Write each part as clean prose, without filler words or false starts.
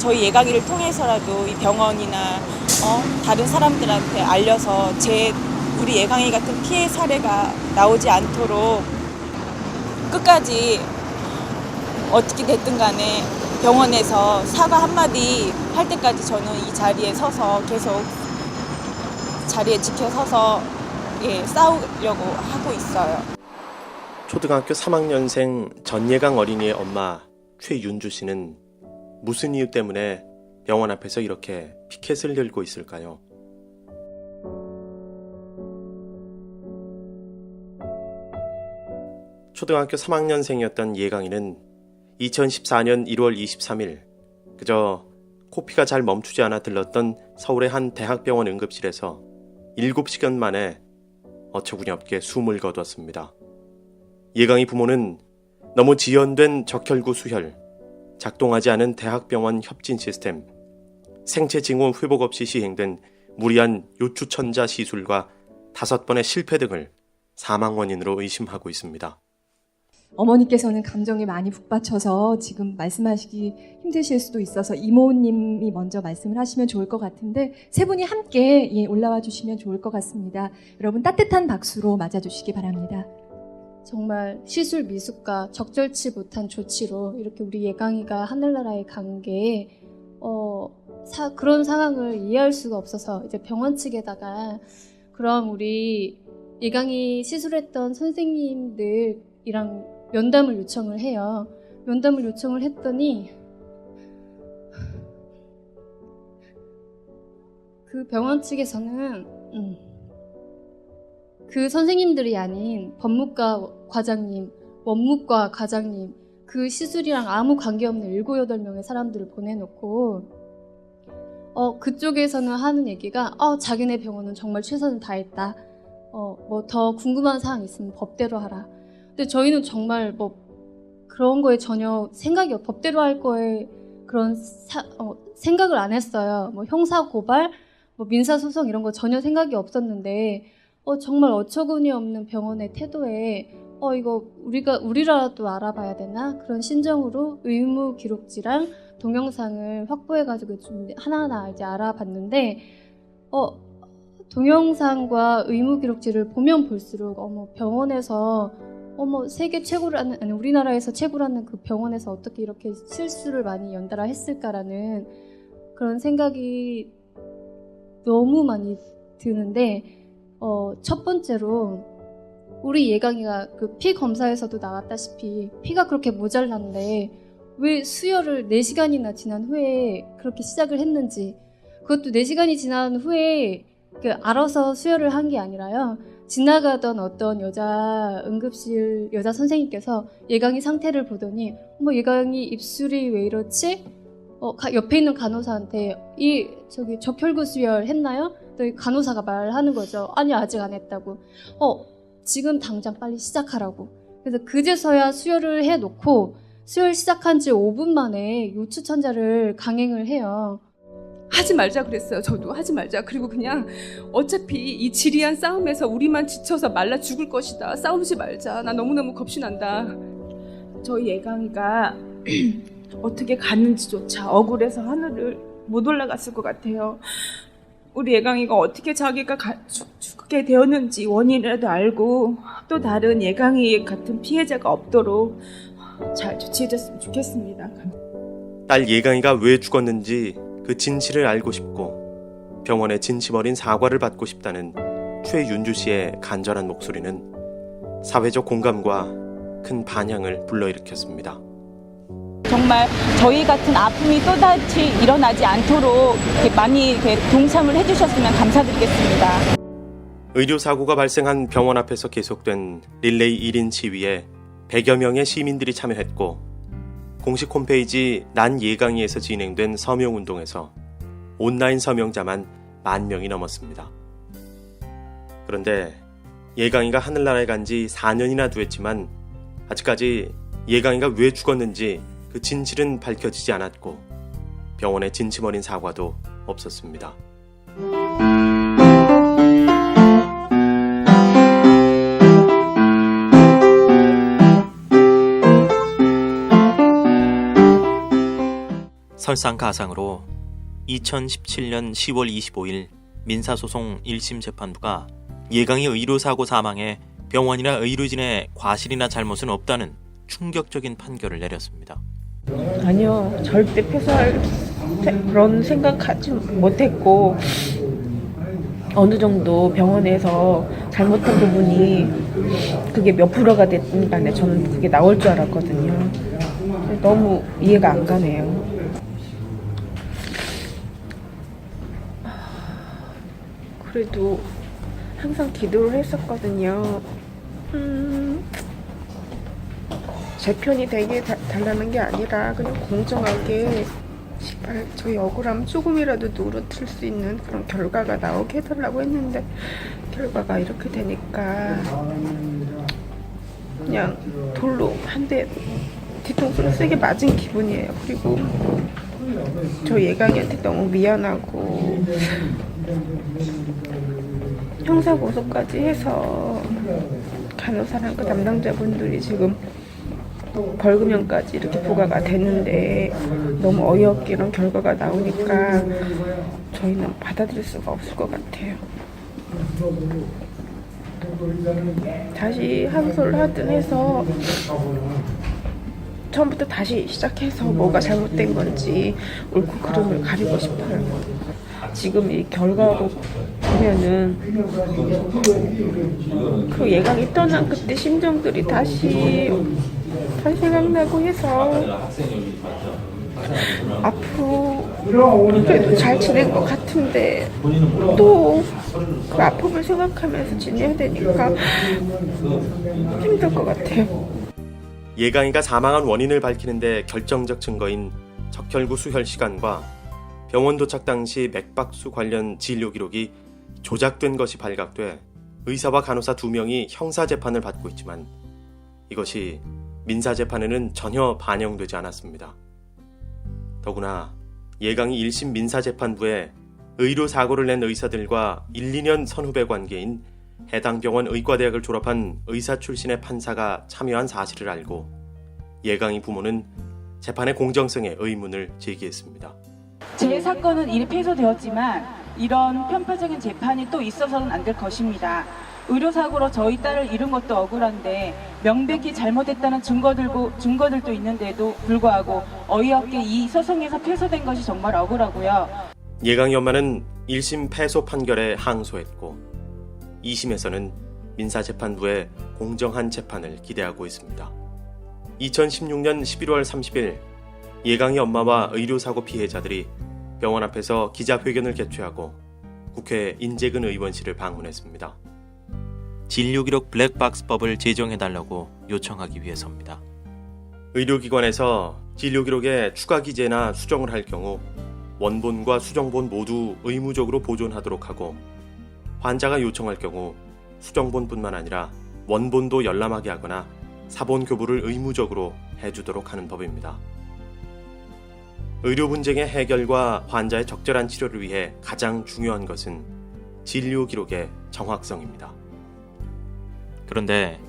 저희 예강이를 통해서라도 이 병원이나 다른 사람들한테 알려서 우리 예강이 같은 피해 사례가 나오지 않도록 끝까지 어떻게 됐든 간에 병원에서 사과 한마디 할 때까지 저는 이 자리에 서서 계속 자리에 지켜서서 싸우려고 하고 있어요. 초등학교 3학년생 전예강 어린이의 엄마 최윤주 씨는 무슨 이유 때문에 병원 앞에서 이렇게 피켓을 들고 있을까요? 초등학교 3학년생이었던 예강이는 2014년 1월 23일 그저 코피가 잘 멈추지 않아 들렀던 서울의 한 대학병원 응급실에서 7시간 만에 어처구니 없게 숨을 거두었습니다. 예강이 부모는 너무 지연된 적혈구 수혈, 작동하지 않은 대학병원 협진 시스템, 생체 징후 회복 없이 시행된 무리한 요추천자 시술과 5번의 실패 등을 사망 원인으로 의심하고 있습니다. 어머니께서는 감정에 많이 북받쳐서 지금 말씀하시기 힘드실 수도 있어서 이모님이 먼저 말씀을 하시면 좋을 것 같은데 세 분이 함께 올라와 주시면 좋을 것 같습니다. 여러분 따뜻한 박수로 맞아주시기 바랍니다. 정말 시술 미숙과 적절치 못한 조치로 이렇게 우리 예강이가 하늘나라에 간 게 그런 상황을 이해할 수가 없어서 이제 병원 측에다가 그럼 우리 예강이 시술했던 선생님들이랑 면담을 요청을 해요. 면담을 요청을 했더니 그 병원 측에서는 그 선생님들이 아닌 법무과 과장님, 원무과 과장님, 그 시술이랑 아무 관계없는 7, 8명의 사람들을 보내놓고 그쪽에서는 하는 얘기가 자기네 병원은 정말 최선을 다했다. 뭐 더 궁금한 사항 있으면 법대로 하라. 근데 저희는 정말 뭐 그런 거에 전혀 법대로 할 거에 그런 생각을 안 했어요. 뭐 형사 고발, 뭐 민사 소송 이런 거 전혀 생각이 없었는데 정말 어처구니 없는 병원의 태도에 이거 우리라도 알아봐야 되나? 그런 심정으로 의무 기록지랑 동영상을 확보해가지고 좀 하나하나 이제 알아봤는데 동영상과 의무 기록지를 보면 볼수록 병원에서 세계 최고라는 아니 우리나라에서 최고라는 그 병원에서 어떻게 이렇게 실수를 많이 연달아 했을까라는 그런 생각이 너무 많이 드는데 첫 번째로 우리 예강이가 그 피 검사에서도 나왔다시피 피가 그렇게 모자란데 왜 수혈을 4시간이나 지난 후에 그렇게 시작을 했는지 그것도 4시간이 지난 후에 알아서 수혈을 한 게 아니라요. 지나가던 어떤 여자 선생님께서 예강이 상태를 보더니 예강이 입술이 왜 이렇지? 옆에 있는 간호사한테 적혈구 수혈 했나요? 또 간호사가 말하는 거죠. 아니 아직 안 했다고. 지금 당장 빨리 시작하라고. 그래서 그제서야 수혈을 해놓고 수혈 시작한 지 5분 만에 요추천자를 강행을 해요. 하지 말자 그랬어요. 저도 하지 말자. 그리고 그냥 어차피 이 지리한 싸움에서 우리만 지쳐서 말라 죽을 것이다. 싸우지 말자. 나 너무너무 겁이 난다. 저희 예강이가 어떻게 갔는지조차 억울해서 하늘을 못 올라갔을 것 같아요. 우리 예강이가 어떻게 자기가 죽게 되었는지 원인이라도 알고 또 다른 예강이 같은 피해자가 없도록 잘 조치해줬으면 좋겠습니다. 딸 예강이가 왜 죽었는지 그 진실을 알고 싶고 병원에 진심 어린 사과를 받고 싶다는 최윤주 씨의 간절한 목소리는 사회적 공감과 큰 반향을 불러일으켰습니다. 정말 저희 같은 아픔이 또다시 일어나지 않도록 많이 동참을 해주셨으면 감사드리겠습니다. 의료사고가 발생한 병원 앞에서 계속된 릴레이 1인 시위에 100여 명의 시민들이 참여했고 공식 홈페이지 난 예강이에서 진행된 서명운동에서 온라인 서명자만 10,000명이 넘었습니다. 그런데 예강이가 하늘나라에 간 지 4년이나 되었지만 아직까지 예강이가 왜 죽었는지 그 진실은 밝혀지지 않았고 병원의 진심 어린 사과도 없었습니다. 설상가상으로 2017년 10월 25일 민사소송 1심 재판부가 예강이 의료사고 사망에 병원이나 의료진의 과실이나 잘못은 없다는 충격적인 판결을 내렸습니다. 아니요, 절대 패소할 그런 생각하지 못했고 어느 정도 병원에서 잘못한 부분이 그게 몇 프로가 됐든 간에 저는 그게 나올 줄 알았거든요. 너무 이해가 안 가네요. 그래도 항상 기도를 했었거든요. 제 편이 되게 달라는 게 아니라 그냥 공정하게 제발 저희 억울함 조금이라도 누그러뜨릴 수 있는 그런 결과가 나오게 해달라고 했는데 결과가 이렇게 되니까 그냥 돌로 한 대 뒤통수를 세게 맞은 기분이에요. 그리고 저 예강이한테 너무 미안하고 형사고소까지 해서 간호사랑 그 담당자분들이 지금 벌금형까지 이렇게 부과가 되는데 너무 어이없게 이런 결과가 나오니까 저희는 받아들일 수가 없을 것 같아요. 다시 항소를 하든 해서 처음부터 다시 시작해서 뭐가 잘못된 건지 옳고 그름을 가리고 싶어요. 지금 이 결과로 보면은 그 예강이 떠난 그때 심정들이 다시 생각나고 해서 앞으로 그래도 잘 지낼 것 같은데 또 그 아픔을 생각하면서 지내야 되니까 힘들 것 같아요. 예강이가 사망한 원인을 밝히는데 결정적 증거인 적혈구 수혈 시간과 병원 도착 당시 맥박수 관련 진료 기록이 조작된 것이 발각돼 의사와 간호사 2명이 형사재판을 받고 있지만 이것이 민사재판에는 전혀 반영되지 않았습니다. 더구나 예강이 1심 민사재판부에 의료사고를 낸 의사들과 1, 2년 선후배 관계인 해당 병원 의과대학을 졸업한 의사 출신의 판사가 참여한 사실을 알고 예강이 부모는 재판의 공정성에 의문을 제기했습니다. 제 사건은 이미 패소되었지만 이런 편파적인 재판이 또 있어서는 안 될 것입니다. 의료사고로 저희 딸을 잃은 것도 억울한데 명백히 잘못했다는 증거들도 있는데도 불구하고 어이없게 이 소송에서 패소된 것이 정말 억울하고요. 예강이 엄마는 1심 패소 판결에 항소했고 2심에서는 민사재판부의 공정한 재판을 기대하고 있습니다. 2016년 11월 30일 예강이 엄마와 의료사고 피해자들이 병원 앞에서 기자회견을 개최하고 국회 인재근 의원실을 방문했습니다. 진료기록 블랙박스법을 제정해달라고 요청하기 위해서입니다. 의료기관에서 진료기록에 추가 기재나 수정을 할 경우 원본과 수정본 모두 의무적으로 보존하도록 하고 환자가 요청할 경우 수정본뿐만 아니라 원본도 열람하게 하거나 사본 교부를 의무적으로 해주도록 하는 법입니다. 의료 분쟁의 해결과 환자의 적절한 치료를 위해 가장 중요한 것은 진료 기록의 정확성입니다. 그런데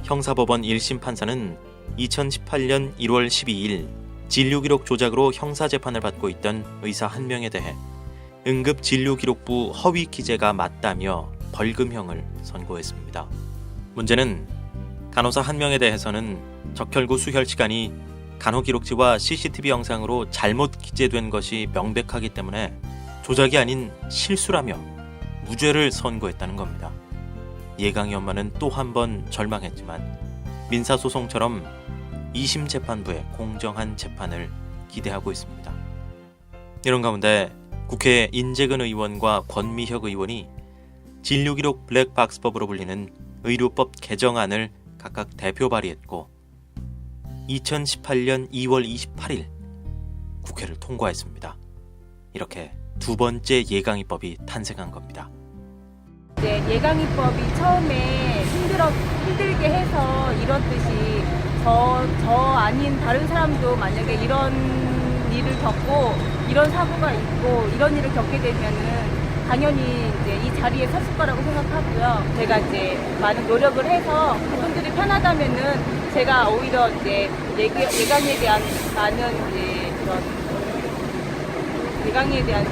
형사법원 1심 판사는 2018년 1월 12일 진료기록 조작으로 형사재판을 받고 있던 의사 1명에 대해 응급진료기록부 허위 기재가 맞다며 벌금형을 선고했습니다. 문제는 간호사 1명에 대해서는 적혈구 수혈 시간이 간호기록지와 CCTV 영상으로 잘못 기재된 것이 명백하기 때문에 조작이 아닌 실수라며 무죄를 선고했다는 겁니다. 예강이 엄마는 또 한 번 절망했지만 민사소송처럼 2심 재판부의 공정한 재판을 기대하고 있습니다. 이런 가운데 국회 인재근 의원과 권미혁 의원이 진료기록 블랙박스법으로 불리는 의료법 개정안을 각각 대표 발의했고 2018년 2월 28일 국회를 통과했습니다. 이렇게 두 번째 예강이법이 탄생한 겁니다. 이제 예강이법이 처음에 힘들게 해서 이렇듯이 저 아닌 다른 사람도 만약에 이런 일을 겪고 이런 사고가 있고 이런 일을 겪게 되면은 당연히 이제 이 자리에 섰을 거라고 생각하고요. 제가 이제 많은 노력을 해서 그분들이 편하다면은 제가 오히려 이제 예강에 대한 많은 이제 그런 예강이에 대한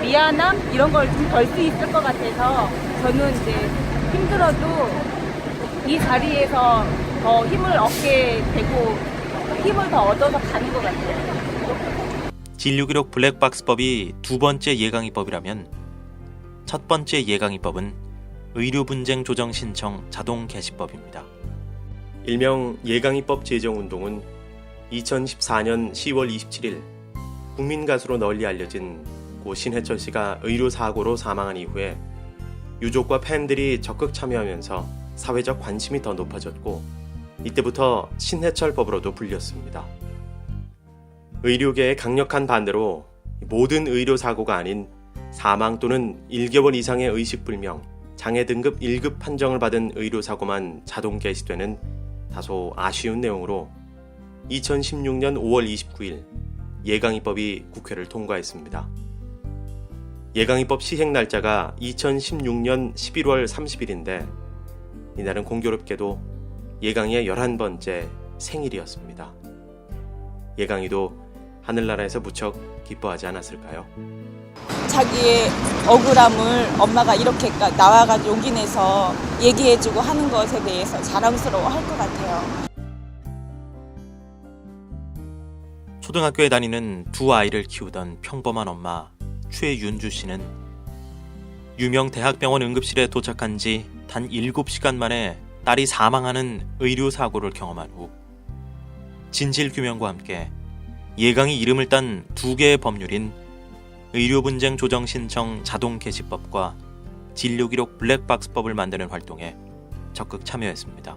미안함 이런 걸 좀 덜 수 있을 것 같아서 저는 이제 힘들어도 이 자리에서 더 힘을 얻게 되고 힘을 더 얻어서 가는 것 같아요. 진료기록 블랙박스법이 두 번째 예강이법이라면 첫 번째 예강이법은 의료분쟁 조정 신청 자동 개시법입니다. 일명 예강이법 제정운동은 2014년 10월 27일 국민가수로 널리 알려진 고 신해철 씨가 의료사고로 사망한 이후에 유족과 팬들이 적극 참여하면서 사회적 관심이 더 높아졌고 이때부터 신해철법으로도 불렸습니다. 의료계의 강력한 반대로 모든 의료사고가 아닌 사망 또는 1개월 이상의 의식불명, 장애 등급 1급 판정을 받은 의료사고만 자동 개시되는 다소 아쉬운 내용으로 2016년 5월 29일 예강이법이 국회를 통과했습니다. 예강이법 시행 날짜가 2016년 11월 30일인데 이날은 공교롭게도 예강이의 11번째 생일이었습니다. 예강이도 하늘나라에서 무척 기뻐하지 않았을까요? 자기의 억울함을 엄마가 이렇게 나와가지고 용기 내서 얘기해주고 하는 것에 대해서 자랑스러워할 것 같아요. 초등학교에 다니는 두 아이를 키우던 평범한 엄마 최윤주 씨는 유명 대학병원 응급실에 도착한 지 단 7시간 만에 딸이 사망하는 의료사고를 경험한 후 진실규명과 함께 예강이 이름을 딴 두 개의 법률인 의료분쟁 조정 신청 자동 개시법과 진료기록 블랙박스법을 만드는 활동에 적극 참여했습니다.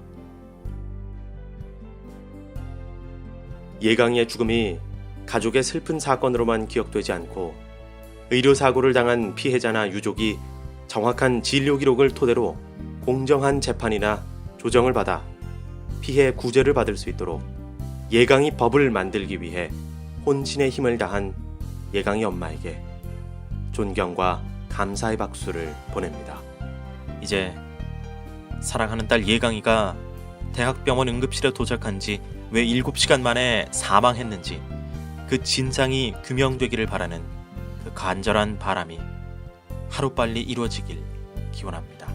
예강이의 죽음이 가족의 슬픈 사건으로만 기억되지 않고 의료사고를 당한 피해자나 유족이 정확한 진료 기록을 토대로 공정한 재판이나 조정을 받아 피해 구제를 받을 수 있도록 예강이 법을 만들기 위해 혼신의 힘을 다한 예강이 엄마에게 존경과 감사의 박수를 보냅니다. 이제 사랑하는 딸 예강이가 대학병원 응급실에 도착한 지 왜 7시간 만에 사망했는지 그 진상이 규명되기를 바라는 그 간절한 바람이 하루빨리 이루어지길 기원합니다.